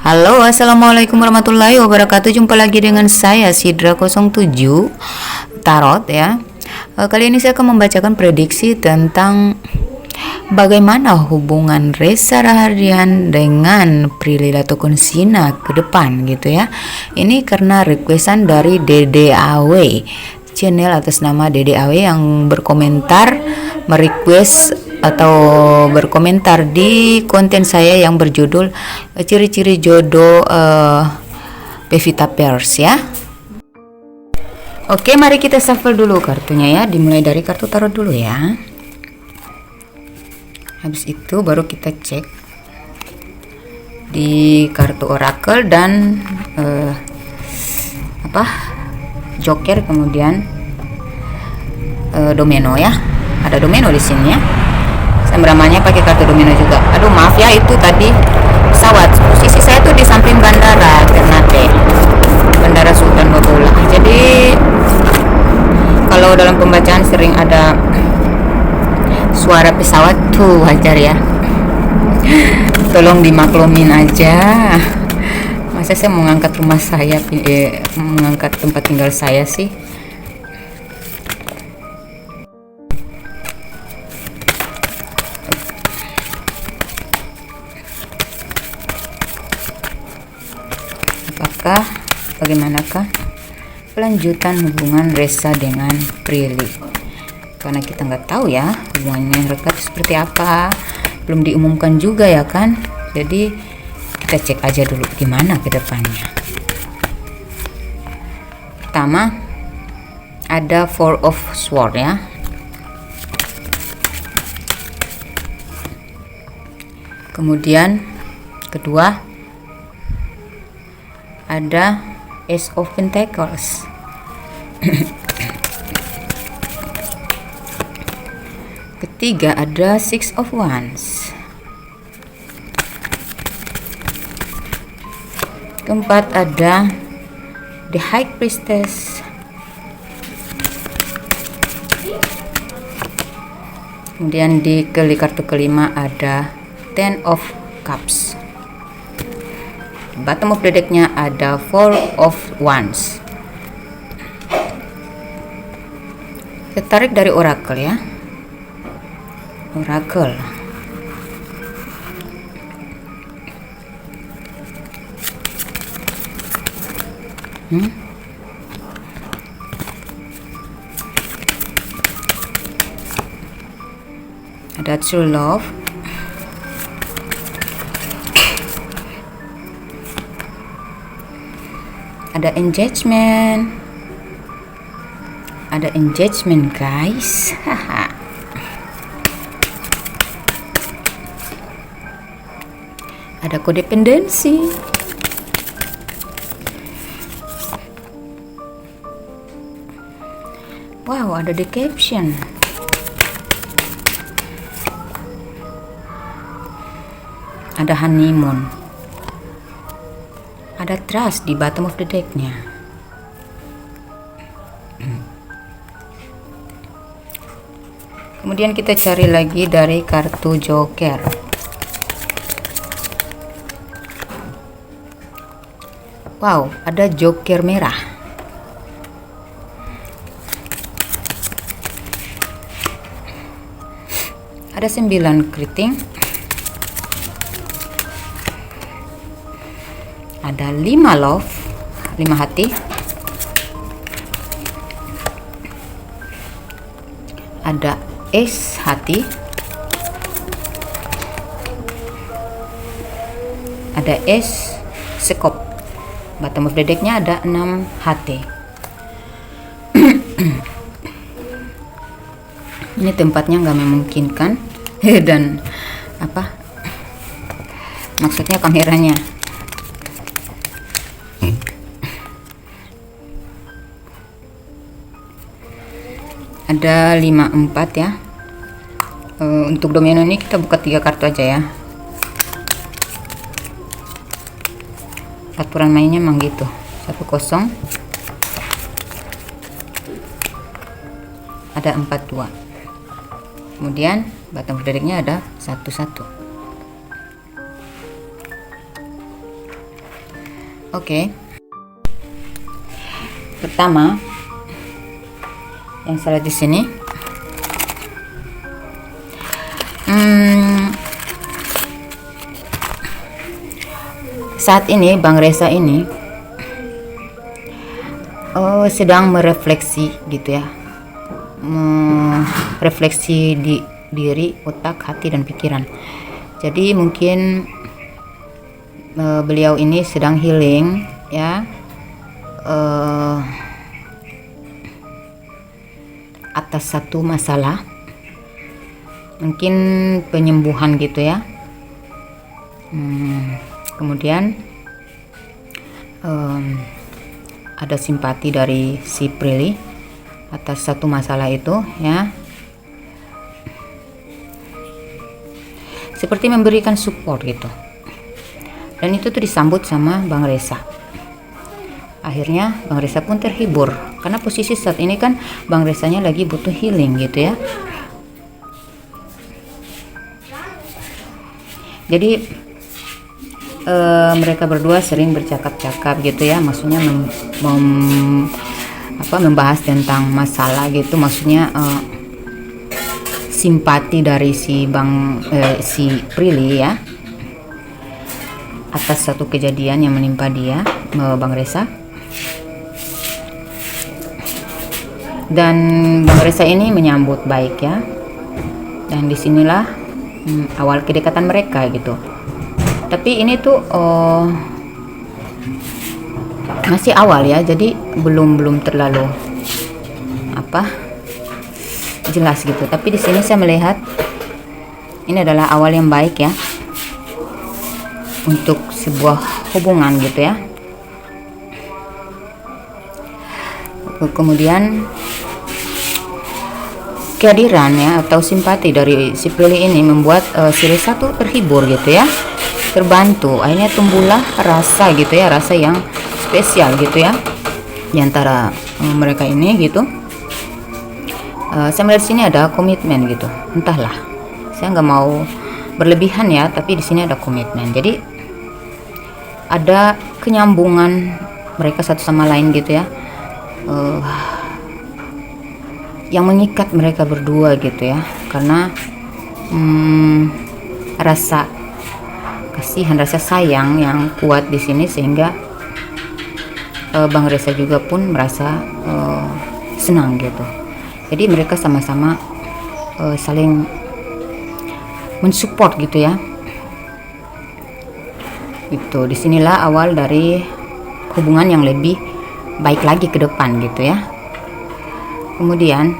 Halo, assalamualaikum warahmatullahi wabarakatuh. Jumpa lagi dengan saya Sidra 07 Tarot ya. Kali ini saya akan membacakan prediksi tentang bagaimana hubungan Reza Rahardian dengan Prilly Latuconsina ke depan gitu ya. Ini karena requestan dari Dede Awe, channel atas nama Dede Awe yang berkomentar, merequest atau berkomentar di konten saya yang berjudul ciri-ciri jodoh Pevita Pierce ya. Oke, mari kita shuffle dulu kartunya ya, dimulai dari kartu tarot dulu ya. Habis itu baru kita cek di kartu oracle dan joker, kemudian domino ya. Ada domino di sini ya. Saya meramanya pakai kartu domino juga. Aduh maaf ya, itu tadi pesawat. Posisi saya tuh di samping bandara Ternate, Bandara Sultan Babola. Jadi kalau dalam pembacaan sering ada suara pesawat tuh, wajar ya. Tolong dimaklumin aja. Masa saya mau ngangkat rumah saya, mengangkat tempat tinggal saya sih. Bagaimanakah kelanjutan hubungan Reza dengan Prilly? Karena kita nggak tahu ya hubungannya mereka seperti apa, belum diumumkan juga ya kan. Jadi kita cek aja dulu gimana ke depannya. Pertama ada Four of Swords ya. Kemudian kedua ada Ace of Pentacles. Ketiga ada Six of Wands. Keempat ada The High Priestess. Kemudian di kartu kelima ada Ten of Cups. Bottom of the decknya ada Four of Wands. Kita tarik dari oracle ya. Oracle. Ada True Love. Ada engagement. Ada engagement guys. Ada kodependensi. Wow, ada the caption. Ada honeymoon. Ada trust di bottom of the decknya. Kemudian kita cari lagi dari kartu joker. Wow, ada joker merah. Ada 9 keriting. Ada 5 love, 5 hati. Ada ace hati. Ada ace sekop. Bottom of the decknya ada 6 hati. Ini tempatnya nggak memungkinkan dan maksudnya kameranya. Ada 5-4 ya. Untuk domino ini kita buka 3 kartu aja ya. Aturan mainnya emang gitu. 1-0. Ada 4-2. Kemudian bottom of the decknya ada 1-1. Oke. Pertama, yang saya lihat di sini, saat ini Bang Resa ini sedang merefleksi gitu ya, refleksi di diri, otak, hati, dan pikiran. Jadi mungkin beliau ini sedang healing ya, atas satu masalah, mungkin penyembuhan gitu ya. Kemudian ada simpati dari si Prilly atas satu masalah itu ya, seperti memberikan support gitu, dan itu tuh disambut sama Bang Resa. Akhirnya Bang Resa pun terhibur karena posisi saat ini kan Bang Resanya lagi butuh healing gitu ya. Jadi mereka berdua sering bercakap-cakap gitu ya, maksudnya membahas tentang masalah gitu, maksudnya simpati dari si Prilly ya atas satu kejadian yang menimpa dia, Bang Resa. Dan Bang Resa ini menyambut baik ya, dan disinilah awal kedekatan mereka gitu. Tapi ini tuh masih awal ya, jadi belum terlalu jelas gitu. Tapi di sini saya melihat ini adalah awal yang baik ya untuk sebuah hubungan gitu ya. Kemudian kehadiran ya atau simpati dari si Prilly ini membuat si Resa tuh terhibur gitu ya, terbantu. Akhirnya tumbuhlah rasa gitu ya, rasa yang spesial gitu ya di antara mereka ini gitu. Saya melihat sini ada komitmen gitu, entahlah, saya nggak mau berlebihan ya, tapi di sini ada komitmen. Jadi ada kenyambungan mereka satu sama lain gitu ya, yang mengikat mereka berdua gitu ya, karena rasa kasihan, rasa sayang yang kuat di sini, sehingga Bang Resa juga pun merasa senang gitu. Jadi mereka sama-sama saling mensupport gitu ya. Itu disinilah awal dari hubungan yang lebih baik lagi ke depan gitu ya. Kemudian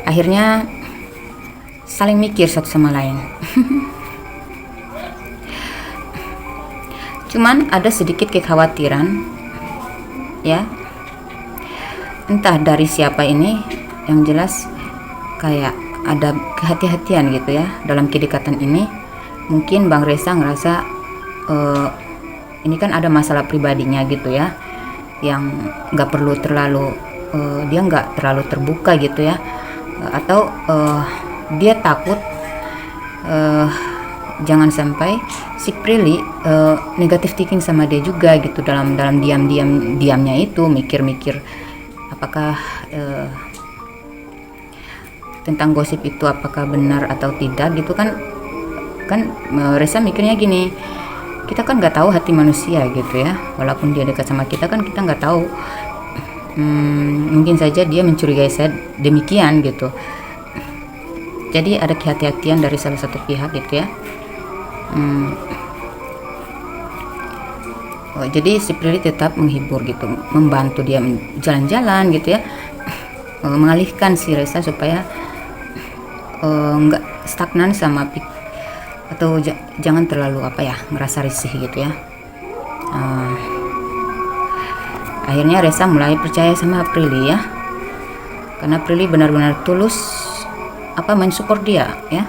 akhirnya saling mikir satu sama lain. Cuman ada sedikit kekhawatiran ya, entah dari siapa ini, yang jelas kayak ada kehati-hatian gitu ya dalam kedekatan ini. Mungkin Bang Resa ngerasa ini kan ada masalah pribadinya gitu ya, yang nggak perlu terlalu dia nggak terlalu terbuka gitu ya, atau dia takut jangan sampai si Prilly negatif thinking sama dia juga gitu, dalam diamnya itu mikir-mikir apakah tentang gosip itu apakah benar atau tidak gitu kan Resa mikirnya gini, kita kan nggak tahu hati manusia gitu ya, walaupun dia dekat sama kita kan kita nggak tahu, mungkin saja dia mencurigai saya demikian gitu. Jadi ada kehati-hatian dari salah satu pihak gitu ya. Jadi si Prilly tetap menghibur gitu, membantu dia jalan-jalan gitu ya, mengalihkan si Resa supaya nggak stagnan sama atau jangan terlalu ngerasa risih gitu ya. Akhirnya Resa mulai percaya sama Prilly ya, karena Prilly benar-benar tulus mensupport dia ya.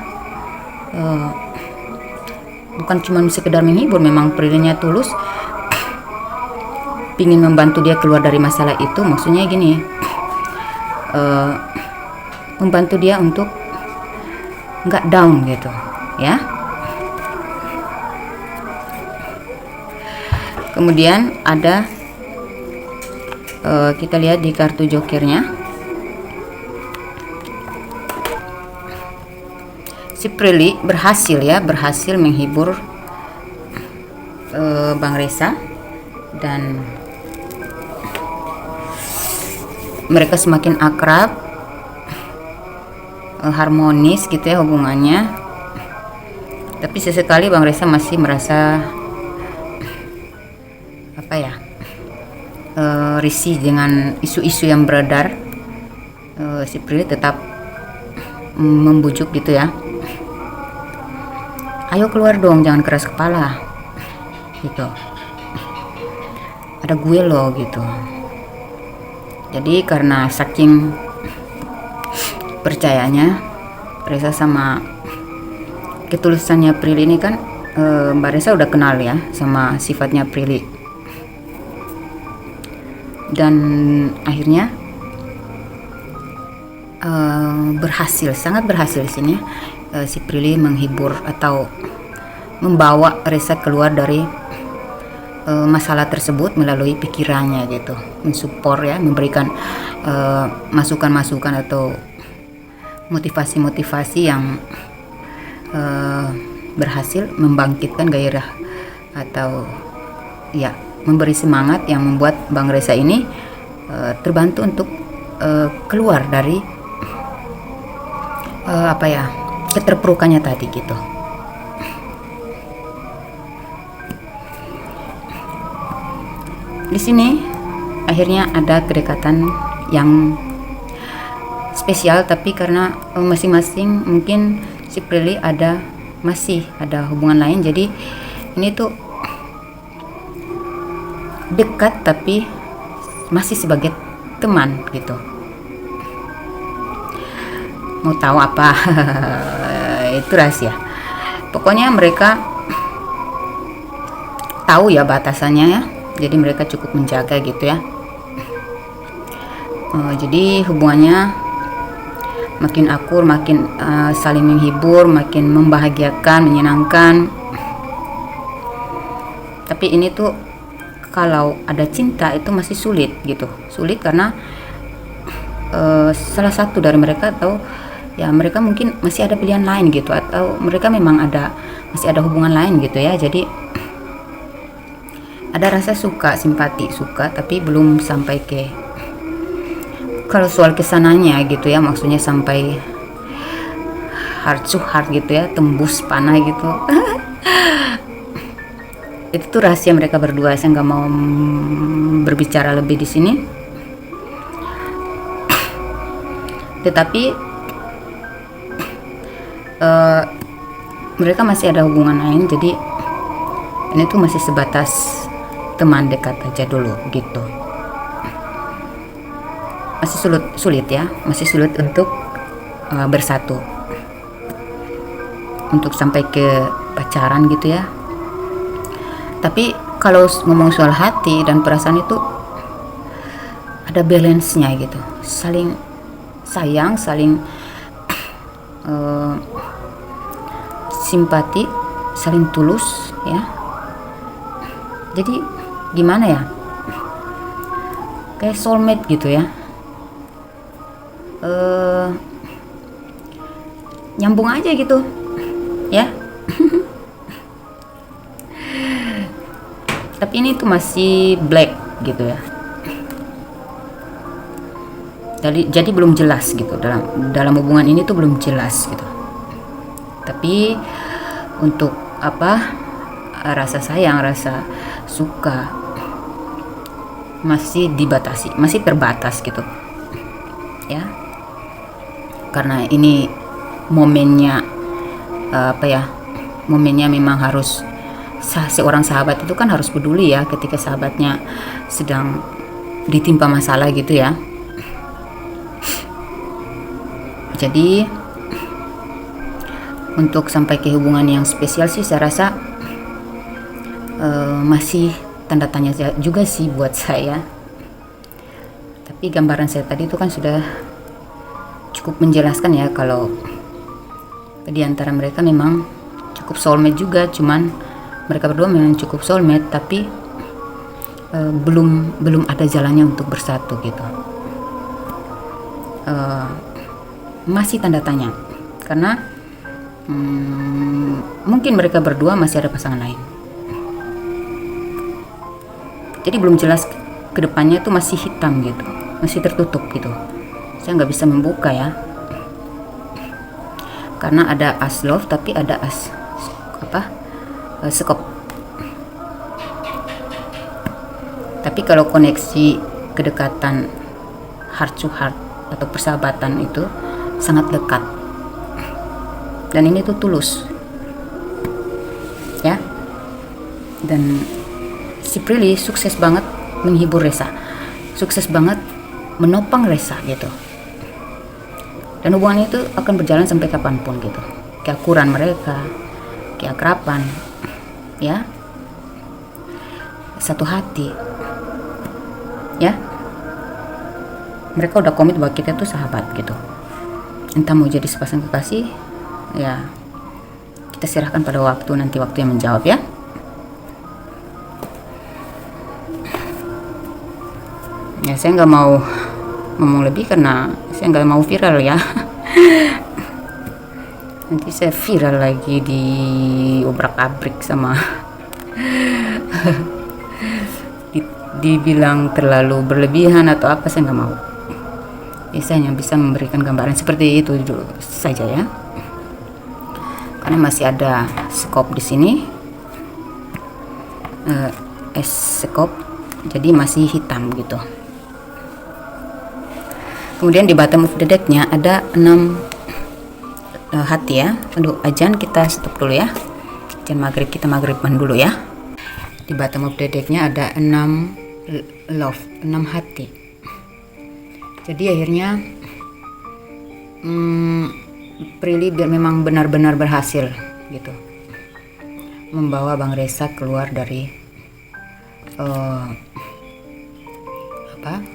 Bukan cuma sekedar menghibur, memang Prilly-nya tulus pingin membantu dia keluar dari masalah itu. Maksudnya gini, membantu dia untuk nggak down gitu ya. Kemudian ada kita lihat di kartu jokernya, si Prilly berhasil menghibur Bang Resa, dan mereka semakin akrab, harmonis gitu ya hubungannya. Tapi sesekali Bang Resa masih merasa risih dengan isu-isu yang beredar. Si Prilly tetap membujuk gitu ya, ayo keluar dong, jangan keras kepala gitu, ada gue loh gitu. Jadi karena saking percayanya Resa sama ketulusannya Prilly ini kan, Mbak Resa udah kenal ya sama sifatnya Prilly, dan akhirnya sangat berhasil di sini si Prilly menghibur atau membawa Resa keluar dari masalah tersebut melalui pikirannya gitu, mensupport ya, memberikan masukan-masukan atau motivasi-motivasi yang berhasil membangkitkan gairah atau ya memberi semangat yang membuat Bang Resa ini terbantu untuk keluar dari keterpurukannya tadi gitu. Di sini akhirnya ada kedekatan yang spesial, tapi karena masing-masing mungkin si Prilly masih ada hubungan lain, jadi ini tuh dekat tapi masih sebagai teman gitu. Mau tahu apa? Itu rahasia. Pokoknya mereka tahu ya batasannya ya, jadi mereka cukup menjaga gitu ya. Jadi hubungannya makin akur, makin saling menghibur, makin membahagiakan, menyenangkan. Tapi ini tuh kalau ada cinta itu masih sulit gitu, sulit karena salah satu dari mereka atau ya mereka mungkin masih ada pilihan lain gitu, atau mereka memang masih ada hubungan lain gitu ya. Jadi ada rasa suka, simpati, suka, tapi belum sampai ke, kalau soal kesananya gitu ya, maksudnya sampai heart to heart gitu ya, tembus panah gitu. Itu tuh rahasia mereka berdua, saya nggak mau berbicara lebih di sini. Tetapi mereka masih ada hubungan lain, jadi ini tuh masih sebatas teman dekat aja dulu gitu. Masih sulit ya, masih sulit untuk bersatu, untuk sampai ke pacaran gitu ya. Tapi kalau ngomong soal hati dan perasaan itu ada balance-nya gitu, saling sayang, saling simpati, saling tulus ya. Jadi gimana ya, kayak soulmate gitu ya, nyambung aja gitu ya. Tapi ini tuh masih black gitu ya, jadi belum jelas gitu, dalam hubungan ini tuh belum jelas gitu. Tapi untuk rasa sayang, rasa suka masih dibatasi, masih terbatas gitu ya, karena ini momennya momennya memang harus seorang sahabat itu kan harus peduli ya ketika sahabatnya sedang ditimpa masalah gitu ya. Jadi untuk sampai ke hubungan yang spesial sih saya rasa masih tanda tanya juga sih buat saya. Tapi gambaran saya tadi itu kan sudah cukup menjelaskan ya, kalau di antara mereka memang cukup soulmate juga, cuman mereka berdua memang cukup soulmate, tapi belum ada jalannya untuk bersatu gitu. Masih tanda tanya, karena mungkin mereka berdua masih ada pasangan lain. Jadi belum jelas kedepannya itu masih hitam gitu, masih tertutup gitu. Saya nggak bisa membuka ya, karena ada as love tapi ada as sekop. Tapi kalau koneksi kedekatan heart to heart atau persahabatan itu sangat dekat, dan ini tuh tulus ya. Dan si Prilly sukses banget menghibur Resa, sukses banget menopang Resa gitu, dan hubungan itu akan berjalan sampai kapanpun gitu. Keakuran mereka, keakraban ya, satu hati ya. Mereka udah komit bahwa kita tuh sahabat gitu. Entah mau jadi sepasang kekasih ya, kita serahkan pada waktu, nanti waktu yang menjawab ya. Ya saya nggak mau ngomong lebih karena saya nggak mau viral ya. Nanti saya viral lagi di obrak-abrik sama dibilang terlalu berlebihan atau apa, saya nggak mau. Saya hanya bisa memberikan gambaran seperti itu dulu saja ya, karena masih ada skop di sini, skop, jadi masih hitam gitu. Kemudian di bottom of the deck-nya ada 6 hati ya. Aduh, ajan kita stop dulu ya. Ajan maghrib, kita maghriban dulu ya. Di bottom of the deck-nya ada 6 love, 6 hati. Jadi akhirnya Prilly memang benar-benar berhasil gitu membawa Bang Resa keluar dari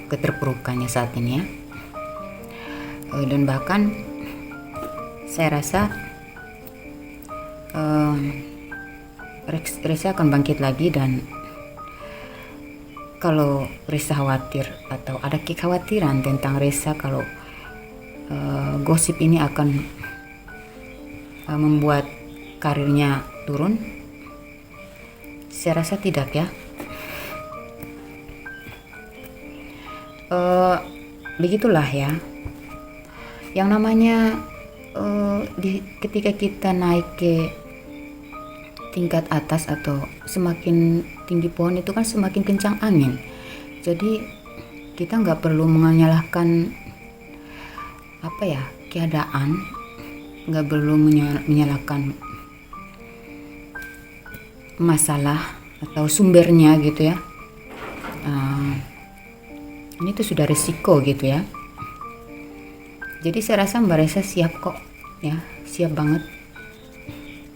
keterpurukannya saat ini ya. Dan bahkan saya rasa Resa akan bangkit lagi. Dan kalau Resa khawatir atau ada kekhawatiran tentang Resa kalau gosip ini akan membuat karirnya turun, saya rasa tidak ya. Begitulah ya, yang namanya ketika kita naik ke tingkat atas atau semakin tinggi pohon itu kan semakin kencang angin. Jadi kita nggak perlu menyalahkan keadaan, nggak perlu menyalahkan masalah atau sumbernya gitu ya. Ini tuh sudah risiko gitu ya. Jadi saya rasa Mbak Resa siap kok ya, siap banget.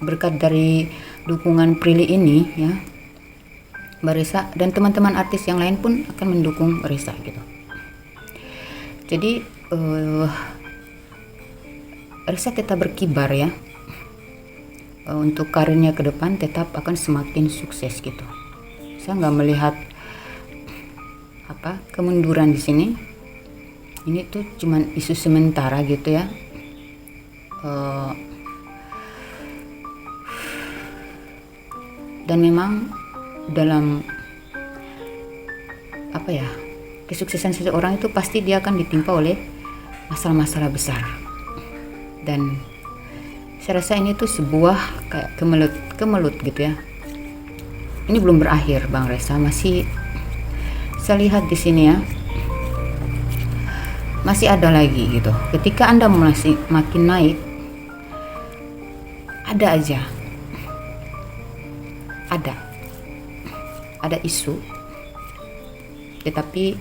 Berkat dari dukungan Prilly ini ya, Mbak Resa dan teman-teman artis yang lain pun akan mendukung Resa gitu. Jadi Resa tetap berkibar ya, untuk karirnya ke depan tetap akan semakin sukses gitu. Saya nggak melihat kemunduran di sini. Ini tuh cuman isu sementara gitu ya. Dan memang dalam kesuksesan seseorang itu pasti dia akan ditimpa oleh masalah-masalah besar. Dan saya rasa ini tuh sebuah kayak kemelut gitu ya. Ini belum berakhir Bang Resa, masih saya lihat di sini ya, masih ada lagi gitu. Ketika Anda masih makin naik, ada aja ada isu, tetapi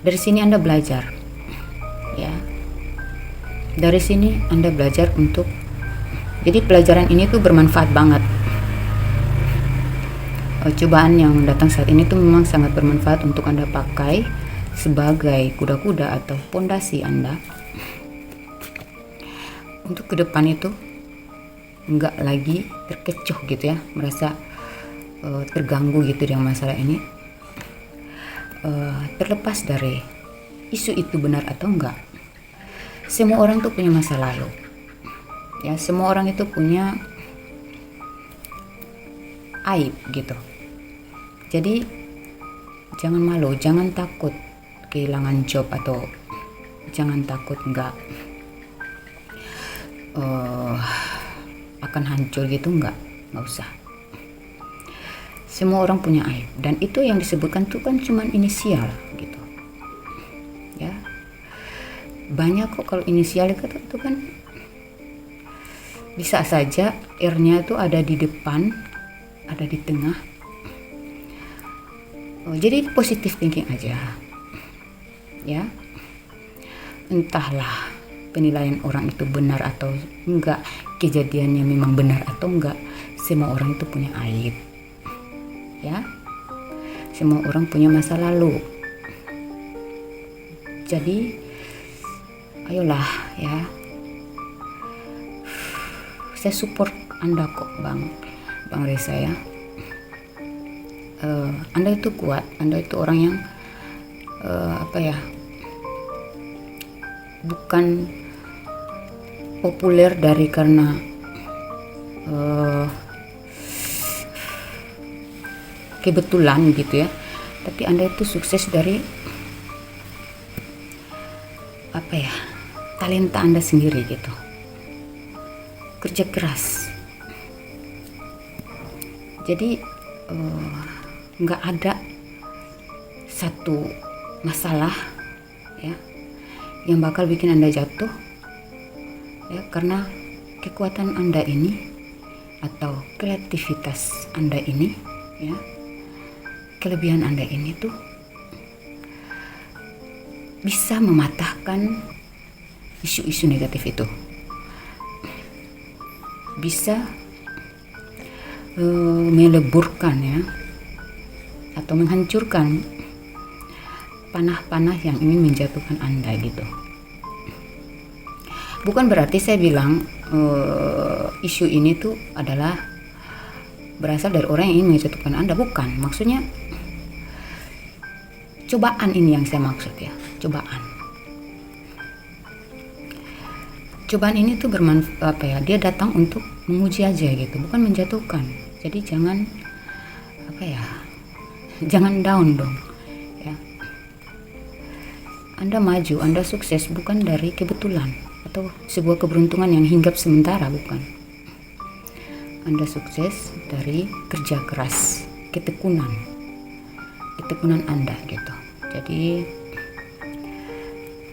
dari sini Anda belajar ya, dari sini Anda belajar untuk, jadi pelajaran ini tuh bermanfaat banget. Cobaan yang datang saat ini tuh memang sangat bermanfaat untuk Anda pakai sebagai kuda-kuda atau pondasi Anda untuk ke depan itu nggak lagi terkecoh gitu ya, merasa terganggu gitu dengan masalah ini. terlepas dari isu itu benar atau enggak, semua orang tuh punya masa lalu. Ya, semua orang itu punya aib gitu. Jadi jangan malu, jangan takut kehilangan job atau jangan takut enggak akan hancur gitu, enggak usah. Semua orang punya aib, dan itu yang disebutkan tuh kan cuman inisial gitu ya. Banyak kok kalau inisial itu kan bisa saja R-nya itu ada di depan, ada di tengah. Jadi positif thinking aja ya. Entahlah penilaian orang itu benar atau enggak, kejadiannya memang benar atau enggak, semua orang itu punya aib ya. Semua orang punya masa lalu. Jadi ayolah ya, saya support Anda kok Bang Reza ya. Anda itu kuat, Anda itu orang yang bukan populer dari karena kebetulan gitu ya, tapi Anda itu sukses dari talenta Anda sendiri gitu, kerja keras. Jadi nggak ada satu masalah ya yang bakal bikin Anda jatuh ya, karena kekuatan Anda ini atau kreativitas Anda ini ya, kelebihan Anda ini tuh bisa mematahkan isu-isu negatif itu, bisa meleburkan ya atau menghancurkan panah-panah yang ingin menjatuhkan Anda gitu. Bukan berarti saya bilang isu ini tuh adalah berasal dari orang yang ingin menjatuhkan Anda, bukan. Maksudnya cobaan ini yang saya maksud ya, cobaan ini tuh bermanfaat dia datang untuk menguji aja gitu, bukan menjatuhkan. Jadi jangan jangan down dong ya. Anda maju, Anda sukses bukan dari kebetulan atau sebuah keberuntungan yang hinggap sementara, bukan. Anda sukses dari kerja keras, ketekunan Anda gitu. Jadi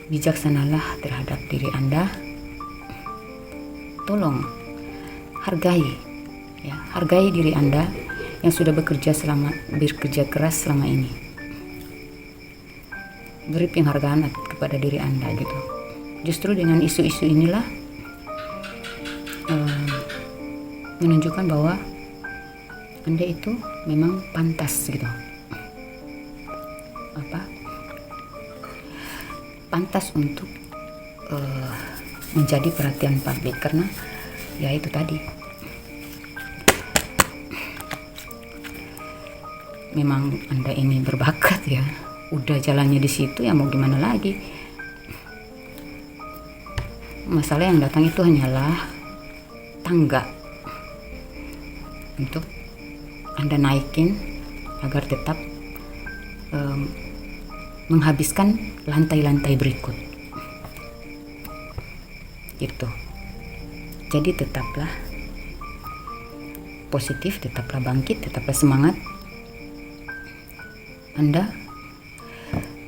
bijaksanalah terhadap diri Anda. Tolong hargai diri Anda yang sudah bekerja keras selama ini. Beri penghargaan kepada diri Anda gitu. Justru dengan isu-isu inilah menunjukkan bahwa Anda itu memang pantas gitu. Pantas untuk menjadi perhatian publik, karena ya itu tadi, memang Anda ini berbakat ya, udah jalannya di situ ya, mau gimana lagi. Masalah yang datang itu hanyalah tangga untuk Anda naikin agar tetap menghabiskan lantai-lantai berikut gitu. Jadi tetaplah positif, tetaplah bangkit, tetaplah semangat. Anda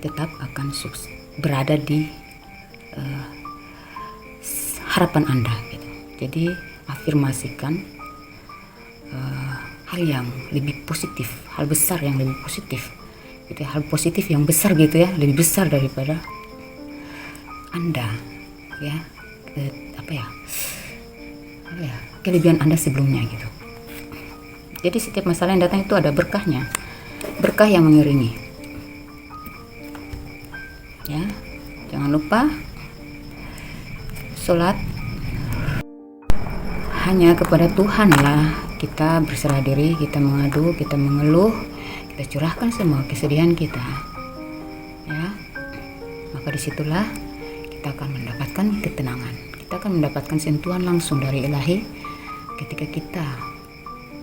tetap akan sukses, berada di harapan Anda gitu. Jadi afirmasikan hal yang lebih positif, hal besar yang lebih positif gitu, hal positif yang besar gitu ya, lebih besar daripada Anda ya, kelebihan Anda sebelumnya gitu. Jadi setiap masalah yang datang itu ada berkahnya, berkah yang mengiringi ya. Jangan lupa sholat hanya kepada Tuhan lah. Kita berserah diri, kita mengadu, kita mengeluh, kita curahkan semua kesedihan kita maka disitulah kita akan mendapatkan ketenangan. Kita akan mendapatkan sentuhan langsung dari Ilahi ketika kita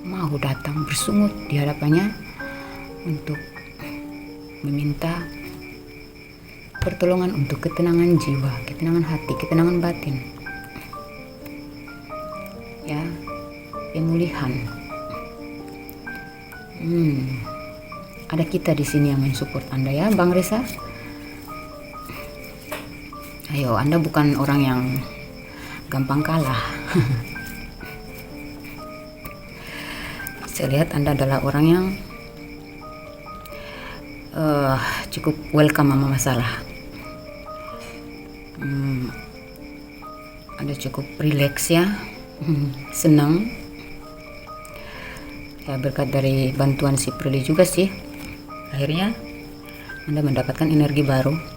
mau datang bersungut di hadapannya untuk meminta pertolongan untuk ketenangan jiwa, ketenangan hati, ketenangan batin, ya, pemulihan. Ada kita di sini yang mensupport Anda ya, Bang Reza. Ayo, Anda bukan orang yang gampang kalah. Saya lihat Anda adalah orang yang cukup welcome sama masalah. Anda cukup relax ya, senang. Ya, berkat dari bantuan si Prilly juga sih, akhirnya Anda mendapatkan energi baru.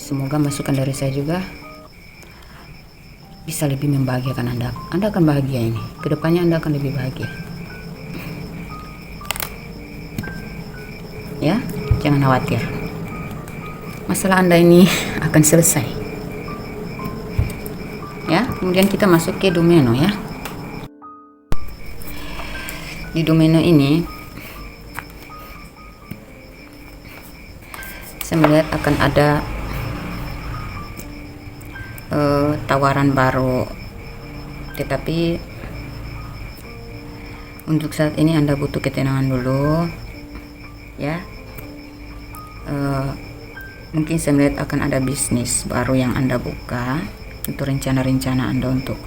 Semoga masukan dari saya juga bisa lebih membahagiakan Anda. Anda akan bahagia ini. Kedepannya Anda akan lebih bahagia. Ya, jangan khawatir. Masalah Anda ini akan selesai. Ya, kemudian kita masuk ke domino ya. Di domino ini saya melihat akan ada tawaran baru, tetapi untuk saat ini Anda butuh ketenangan dulu ya. Mungkin saya melihat akan ada bisnis baru yang Anda buka, untuk rencana-rencana Anda untuk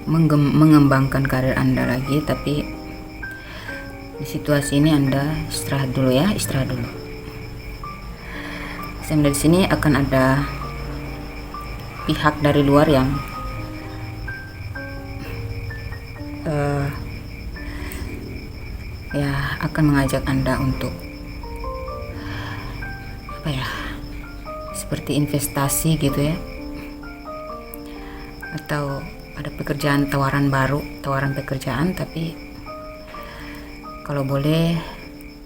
mengembangkan karir Anda lagi. Tapi di situasi ini Anda istirahat dulu ya, istirahat dulu. Saya melihat di sini akan ada pihak dari luar yang ya akan mengajak Anda untuk seperti investasi gitu ya, atau ada pekerjaan, tawaran baru, tawaran pekerjaan. Tapi kalau boleh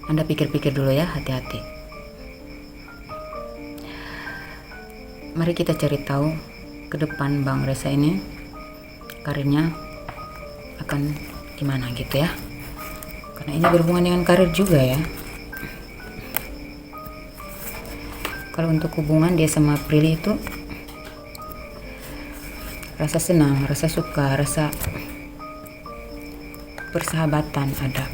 Anda pikir-pikir dulu ya, hati-hati. Mari kita cari tahu ke depan Bang Reza ini karirnya akan gimana gitu ya, karena ini berhubungan dengan karir juga ya. Kalau untuk hubungan dia sama Prilly itu rasa senang, rasa suka, rasa persahabatan ada.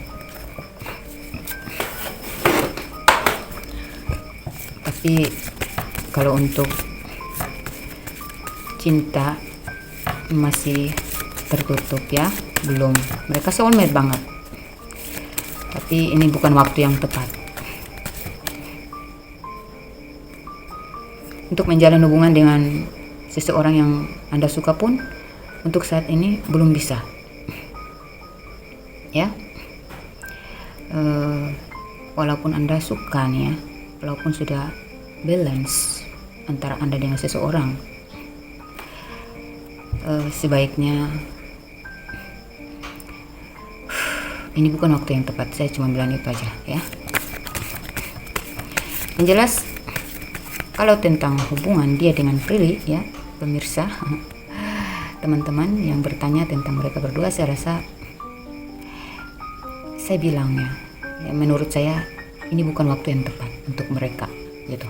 Tapi kalau untuk cinta masih tertutup ya, belum. Mereka soulmate banget, tapi ini bukan waktu yang tepat untuk menjalin hubungan dengan seseorang yang Anda suka pun. Untuk saat ini belum bisa ya. Walaupun Anda suka nih ya, walaupun sudah balance antara Anda dengan seseorang, sebaiknya ini bukan waktu yang tepat. Saya cuma bilang itu aja ya. Yang jelas kalau tentang hubungan dia dengan Prilly ya, pemirsa, teman-teman yang bertanya tentang mereka berdua, saya rasa saya bilang ya, menurut saya ini bukan waktu yang tepat untuk mereka gitu.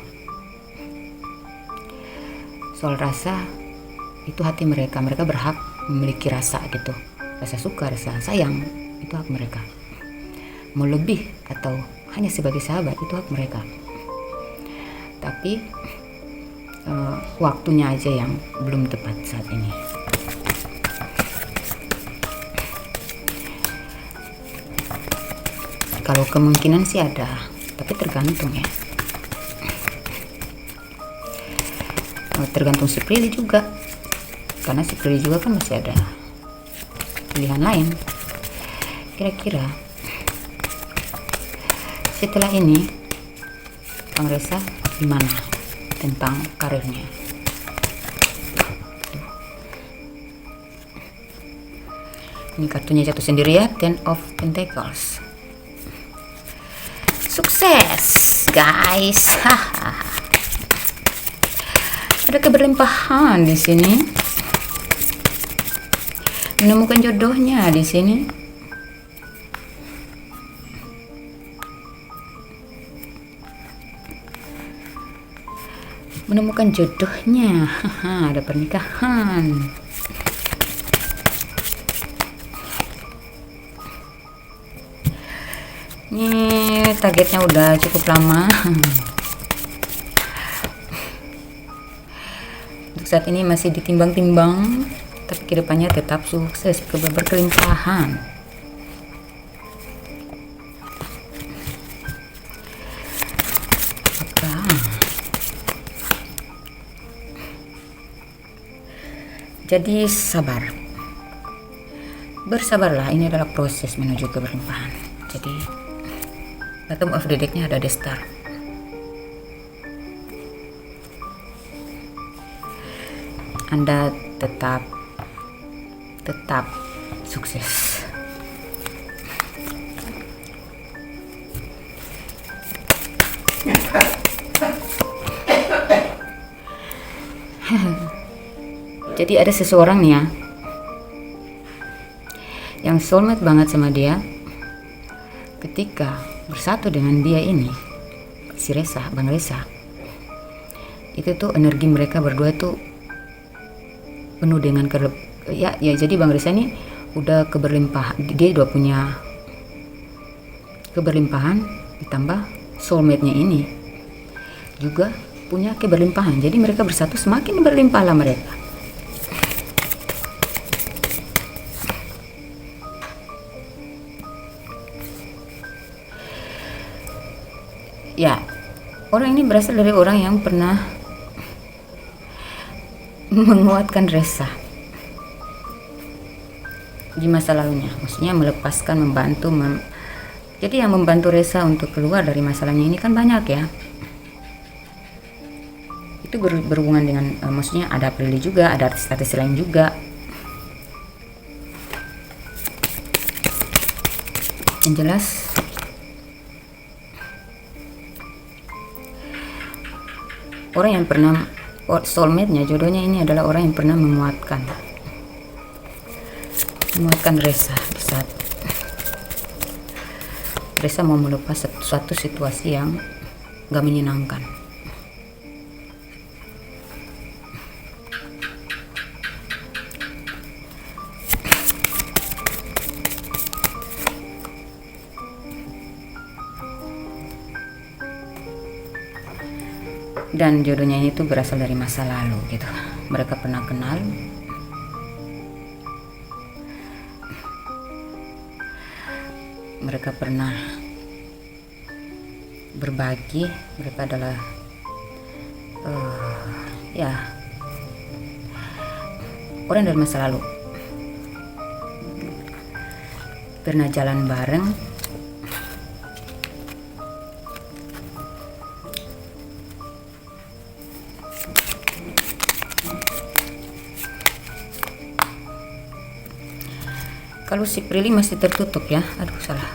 Soal rasa itu hati mereka, mereka berhak memiliki rasa gitu, rasa suka, rasa sayang, itu hak mereka. Mau lebih atau hanya sebagai sahabat, itu hak mereka. Tapi waktunya aja yang belum tepat saat ini. Kalau kemungkinan sih ada, tapi tergantung ya. Tergantung si Prilly juga, karena si Prilly juga kan masih ada pilihan lain. Kira-kira setelah ini Bang Reza gimana tentang karirnya? Ini kartunya jatuh sendiri ya, Ten of Pentacles. Sukses guys. Ada keberlimpahan di sini. Menemukan jodohnya di sini. Menemukan jodohnya. Ada pernikahan. Ini targetnya udah cukup lama. Untuk saat ini masih ditimbang-timbang, tapi kedepannya tetap sukses, berkelimpahan. Jadi sabar, bersabarlah, ini adalah proses menuju keberlimpahan. Jadi bottom of the deck-nya ada The Star. Anda tetap sukses. Jadi ada seseorang nih ya, yang soulmate banget sama dia. Ketika bersatu dengan dia ini, si Resa, Bang Resa, itu tuh energi mereka berdua tuh penuh dengan ya jadi Bang Resa ini udah keberlimpahan, dia udah punya keberlimpahan, ditambah soulmate-nya ini juga punya keberlimpahan. Jadi mereka bersatu semakin berlimpahlah mereka. Ya, orang ini berasal dari orang yang pernah menguatkan Resa di masa lalunya. Maksudnya melepaskan, membantu. Jadi yang membantu Resa untuk keluar dari masalahnya ini kan banyak ya. Itu berhubungan dengan, maksudnya ada Prilly juga, ada artis-artis lain juga. Yang jelas, orang yang pernah soulmate-nya, jodohnya ini adalah orang yang pernah menguatkan Resa di saat Resa mau melepas suatu situasi yang gak menyenangkan. Dan jodohnya itu berasal dari masa lalu gitu. Mereka pernah kenal, mereka pernah berbagi, mereka adalah ya orang dari masa lalu, pernah jalan bareng. Kalau si Prilly masih tertutup ya, aduh salah.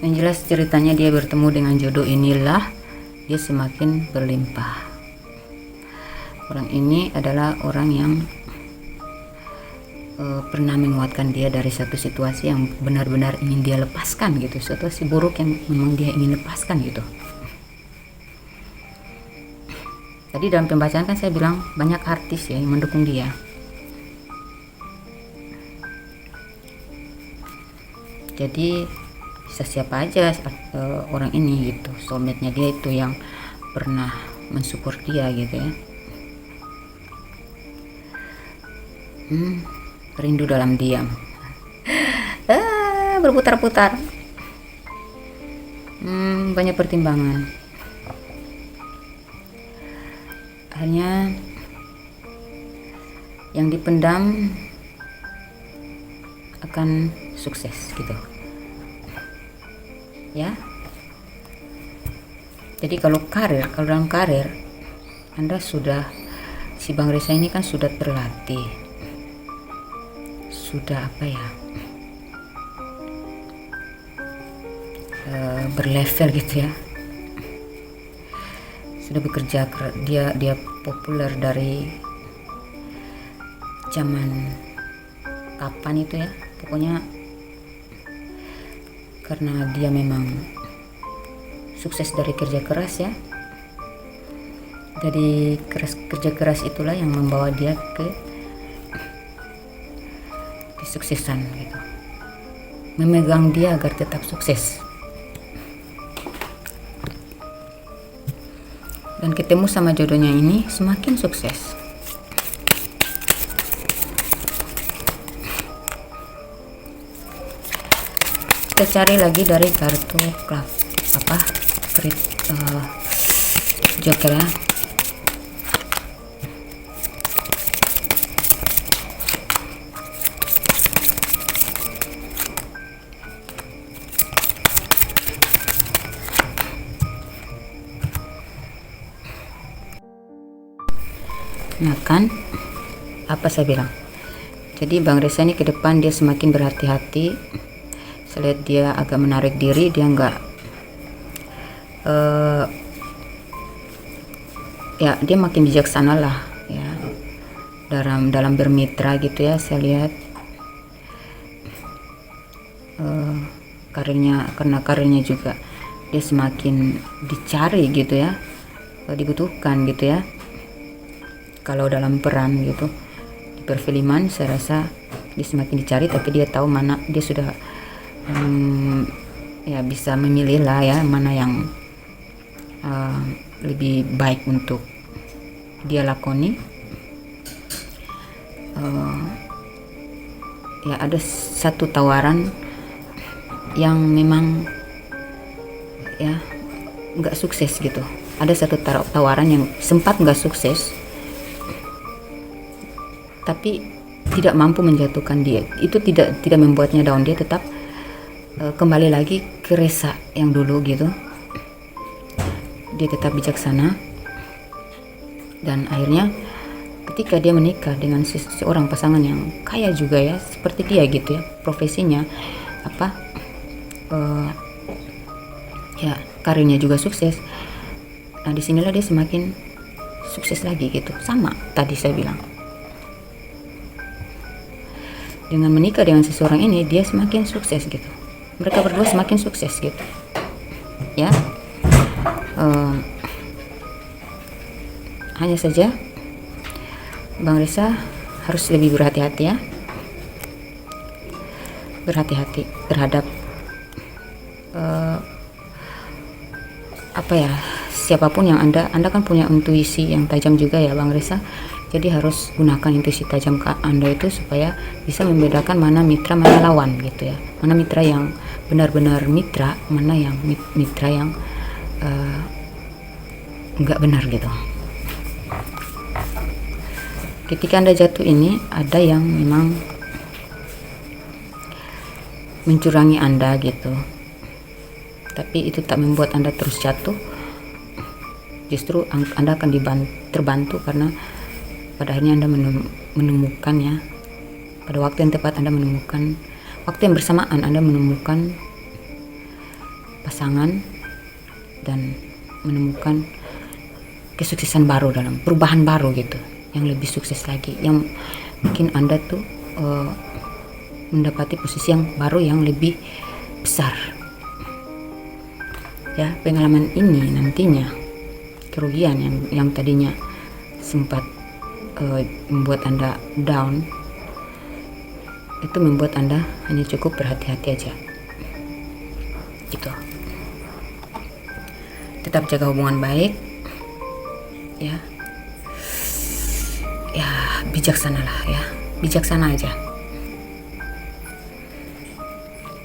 Yang jelas ceritanya dia bertemu dengan jodoh inilah dia semakin berlimpah. Orang ini adalah orang yang pernah menguatkan dia dari satu situasi yang benar-benar ingin dia lepaskan gitu, situasi buruk yang memang dia ingin lepaskan gitu. Tadi dalam pembacaan kan saya bilang banyak artis ya yang mendukung dia. Jadi bisa siapa aja orang ini gitu, soulmate-nya dia itu yang pernah mensupport dia gitu ya. Rindu dalam diam. Berputar-putar. Banyak pertimbangan. Akhirnya yang dipendam akan sukses gitu ya. Jadi kalau dalam karir Anda sudah si Bang Resa ini kan sudah terlatih, sudah berlevel gitu ya, sudah bekerja. Dia populer dari zaman kapan itu ya, pokoknya karena dia memang sukses dari kerja keras ya. Dari kerja keras itulah yang membawa dia ke kesuksesan gitu, memegang dia agar tetap sukses. Dan ketemu sama jodohnya ini semakin sukses. Kita cari lagi dari kartu joker ya. Nah kan, apa saya bilang, jadi Bang Resa ini ke depan dia semakin berhati-hati. Saya lihat dia agak menarik diri, dia nggak ya, dia makin bijaksana lah ya dalam bermitra gitu ya. Saya lihat karena karirnya juga dia semakin dicari gitu ya, dibutuhkan gitu ya. Kalau dalam peran gitu di perfilman, saya rasa dia semakin dicari, tapi dia tahu mana dia sudah ya bisa memilih lah ya, mana yang lebih baik untuk dia lakoni. Ya ada satu tawaran yang memang ya nggak sukses gitu. Ada satu tawaran yang sempat nggak sukses, tapi tidak mampu menjatuhkan dia. Itu tidak membuatnya down, dia tetap kembali lagi ke Resa yang dulu gitu. Dia tetap bijaksana, dan akhirnya ketika dia menikah dengan seorang pasangan yang kaya juga ya, seperti dia gitu ya, profesinya ya karirnya juga sukses. Nah disinilah dia semakin sukses lagi gitu. Sama tadi saya bilang, dengan menikah dengan seseorang ini dia semakin sukses gitu. Mereka berdua semakin sukses gitu ya. Hanya saja Bang Resa harus lebih berhati-hati ya, berhati-hati terhadap siapapun yang anda kan punya intuisi yang tajam juga ya Bang Resa. Jadi harus gunakan intuisi tajam Anda itu supaya bisa membedakan mana mitra, mana lawan gitu ya. Mana mitra yang benar-benar mitra, mana yang mitra yang nggak benar gitu. Ketika Anda jatuh ini, ada yang memang mencurangi Anda gitu. Tapi itu tak membuat Anda terus jatuh. Justru Anda akan terbantu karena pada akhirnya Anda menemukan ya, pada waktu yang tepat Anda menemukan, waktu yang bersamaan Anda menemukan pasangan dan menemukan kesuksesan baru, dalam perubahan baru gitu, yang lebih sukses lagi, yang bikin Anda tuh mendapati posisi yang baru yang lebih besar ya. Pengalaman ini nantinya kerugian yang tadinya sempat membuat Anda down, itu membuat Anda hanya cukup berhati-hati aja gitu. Tetap jaga hubungan baik ya, bijaksana lah ya, bijaksana aja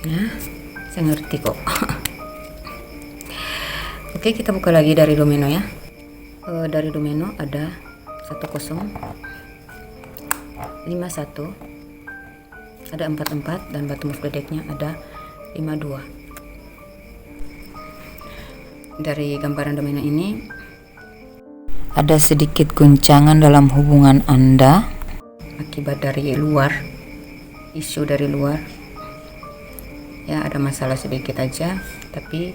ya. Saya ngerti kok. Oke, kita buka lagi dari domino ya. Dari domino ada 1051, ada 44, dan bottom of the deck-nya ada 52. Dari gambaran domino ini ada sedikit guncangan dalam hubungan Anda akibat dari luar, isu dari luar. Ya, ada masalah sedikit aja, tapi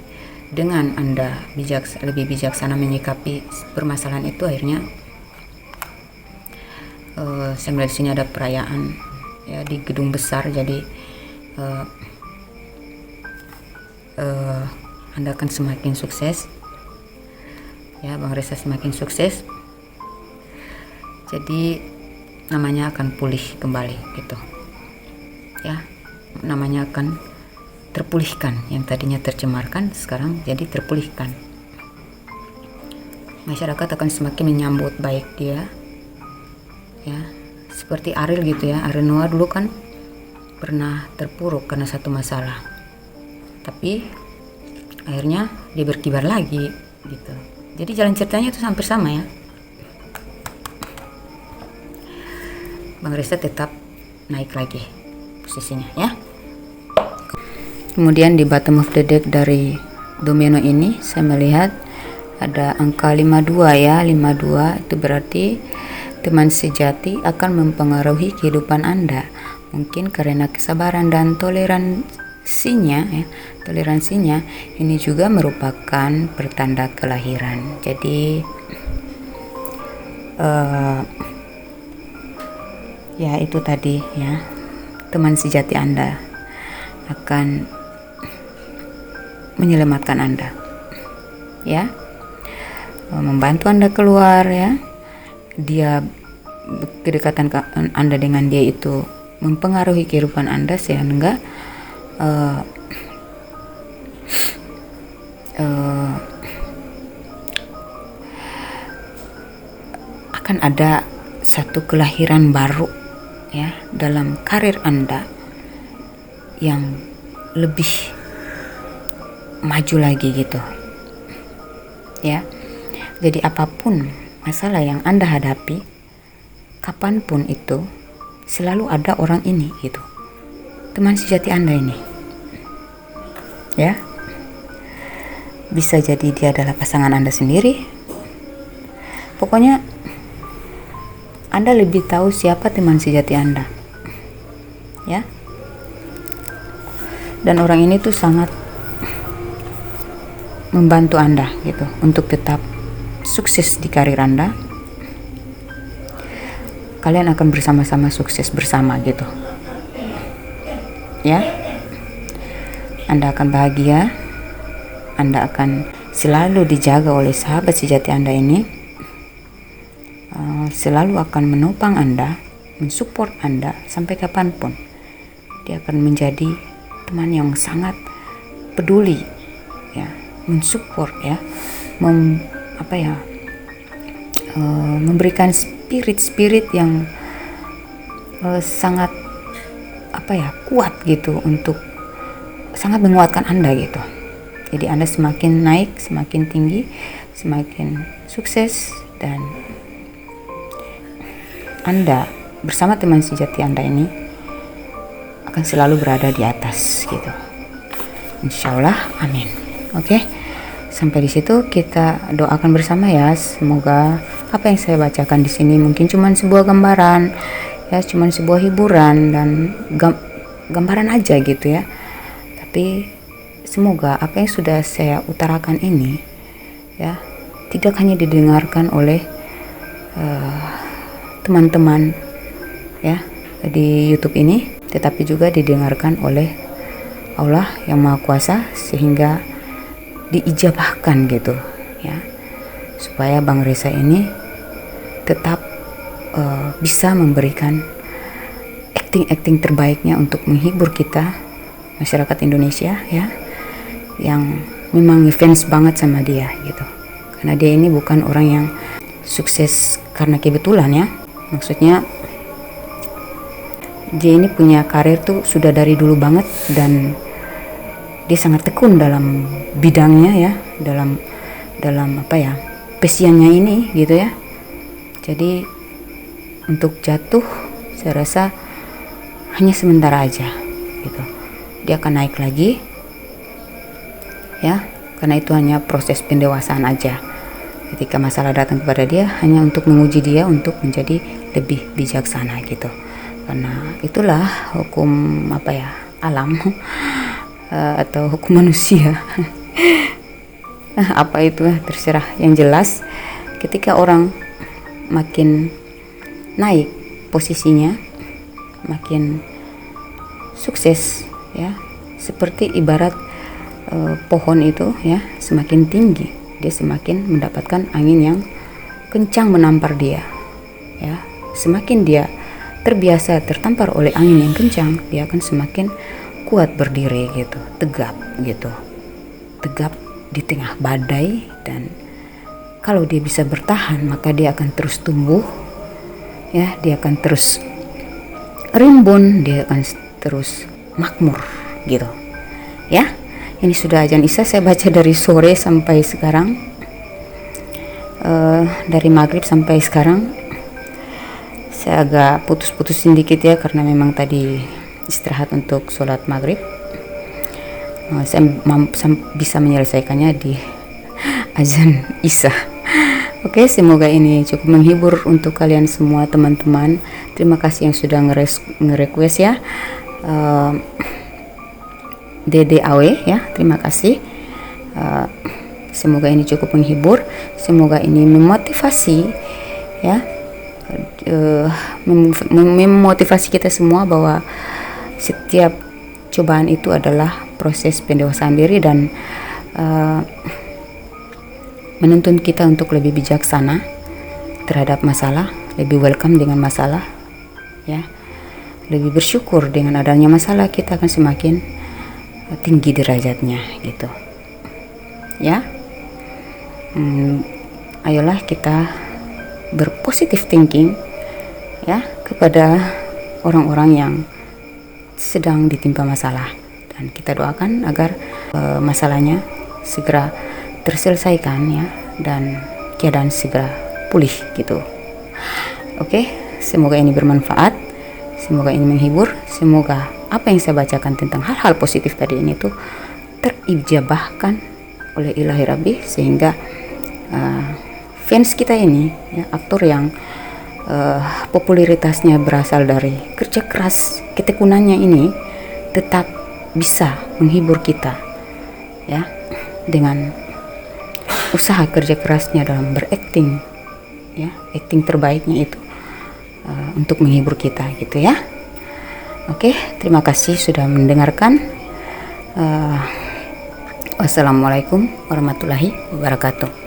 dengan Anda lebih bijaksana menyikapi permasalahan itu, akhirnya saya melihat di sini ada perayaan ya di gedung besar, jadi Anda akan semakin sukses ya, Bang Resa semakin sukses, jadi namanya akan pulih kembali gitu ya, namanya akan terpulihkan, yang tadinya tercemarkan sekarang jadi terpulihkan. Masyarakat akan semakin menyambut baik dia ya, seperti Ariel gitu ya. Ariel Noah dulu kan pernah terpuruk karena satu masalah, tapi akhirnya dia berkibar lagi gitu. Jadi jalan ceritanya itu hampir sama ya. Bang Resa tetap naik lagi posisinya ya. Kemudian di bottom of the deck dari domino ini saya melihat ada angka 52 ya. 52 itu berarti teman sejati akan mempengaruhi kehidupan Anda. Mungkin karena kesabaran dan toleransinya ya. Toleransinya ini juga merupakan pertanda kelahiran. Jadi ya itu tadi ya, teman sejati Anda akan menyelamatkan Anda ya, membantu Anda keluar ya. Dia, kedekatan Anda dengan dia itu mempengaruhi kehidupan Anda sehingga akan ada satu kelahiran baru ya dalam karir Anda yang lebih maju lagi gitu ya. Jadi apapun masalah yang Anda hadapi, kapanpun itu selalu ada orang ini gitu, teman sejati Anda ini ya. Bisa jadi dia adalah pasangan Anda sendiri, pokoknya Anda lebih tahu siapa teman sejati Anda ya. Dan orang ini tuh sangat membantu Anda gitu untuk tetap sukses di karir Anda. Kalian akan bersama-sama sukses bersama gitu ya. Anda akan bahagia, Anda akan selalu dijaga oleh sahabat sejati Anda ini, selalu akan menopang Anda, mensupport Anda sampai kapanpun. Dia akan menjadi teman yang sangat peduli ya, mensupport ya, memberikan spirit yang sangat kuat gitu, untuk sangat menguatkan Anda gitu. Jadi Anda semakin naik, semakin tinggi, semakin sukses, dan Anda bersama teman sejati Anda ini akan selalu berada di atas gitu. Insyaallah, amin. Oke. Sampai di situ kita doakan bersama ya. Semoga apa yang saya bacakan di sini mungkin cuma sebuah gambaran ya, cuma sebuah hiburan dan gambaran aja gitu ya. Tapi semoga apa yang sudah saya utarakan ini ya tidak hanya didengarkan oleh teman-teman ya di YouTube ini, tetapi juga didengarkan oleh Allah yang Maha Kuasa, sehingga diijabahkan gitu ya, supaya Bang Resa ini tetap bisa memberikan acting terbaiknya untuk menghibur kita masyarakat Indonesia ya, yang memang ngefans banget sama dia gitu. Karena dia ini bukan orang yang sukses karena kebetulan ya, maksudnya dia ini punya karir tuh sudah dari dulu banget, dan dia sangat tekun dalam bidangnya ya, dalam passionnya ini gitu ya. Jadi untuk jatuh saya rasa hanya sementara aja gitu, dia akan naik lagi ya, karena itu hanya proses pendewasaan aja ketika masalah datang kepada dia hanya untuk menguji dia untuk menjadi lebih bijaksana gitu. Karena itulah hukum alam atau hukum manusia. Apa itu terserah, yang jelas ketika orang makin naik posisinya, makin sukses ya, seperti ibarat pohon itu ya, semakin tinggi dia semakin mendapatkan angin yang kencang menampar dia ya. Semakin dia terbiasa tertampar oleh angin yang kencang, dia akan semakin kuat berdiri gitu, tegap di tengah badai. Dan kalau dia bisa bertahan, maka dia akan terus tumbuh ya, dia akan terus rimbun, dia akan terus makmur gitu ya. Ini sudah azan Isya, saya baca dari sore sampai sekarang, dari maghrib sampai sekarang. Saya agak putus-putus sedikit ya, karena memang tadi istirahat untuk sholat maghrib. Saya bisa menyelesaikannya di azan Isya. Oke, semoga ini cukup menghibur untuk kalian semua teman-teman. Terima kasih yang sudah nge-request ya, Dede Awe ya, terima kasih. Semoga ini cukup menghibur, semoga ini memotivasi ya, memotivasi kita semua bahwa setiap cobaan itu adalah proses pendewasaan diri dan menuntun kita untuk lebih bijaksana terhadap masalah, lebih welcome dengan masalah ya, lebih bersyukur dengan adanya masalah. Kita akan semakin tinggi derajatnya gitu ya. Ayolah kita berpositif thinking ya kepada orang-orang yang sedang ditimpa masalah, dan kita doakan agar masalahnya segera terselesaikan ya, dan keadaan segera pulih gitu. Oke, semoga ini bermanfaat, semoga ini menghibur, semoga apa yang saya bacakan tentang hal-hal positif tadi ini tuh terijabahkan oleh Ilahi Rabbi, sehingga fans kita ini ya, aktor yang popularitasnya berasal dari kerja keras ketekunannya ini, tetap bisa menghibur kita ya, dengan usaha kerja kerasnya dalam berakting ya, acting terbaiknya itu untuk menghibur kita gitu ya. Oke, terima kasih sudah mendengarkan. Wassalamualaikum warahmatullahi wabarakatuh.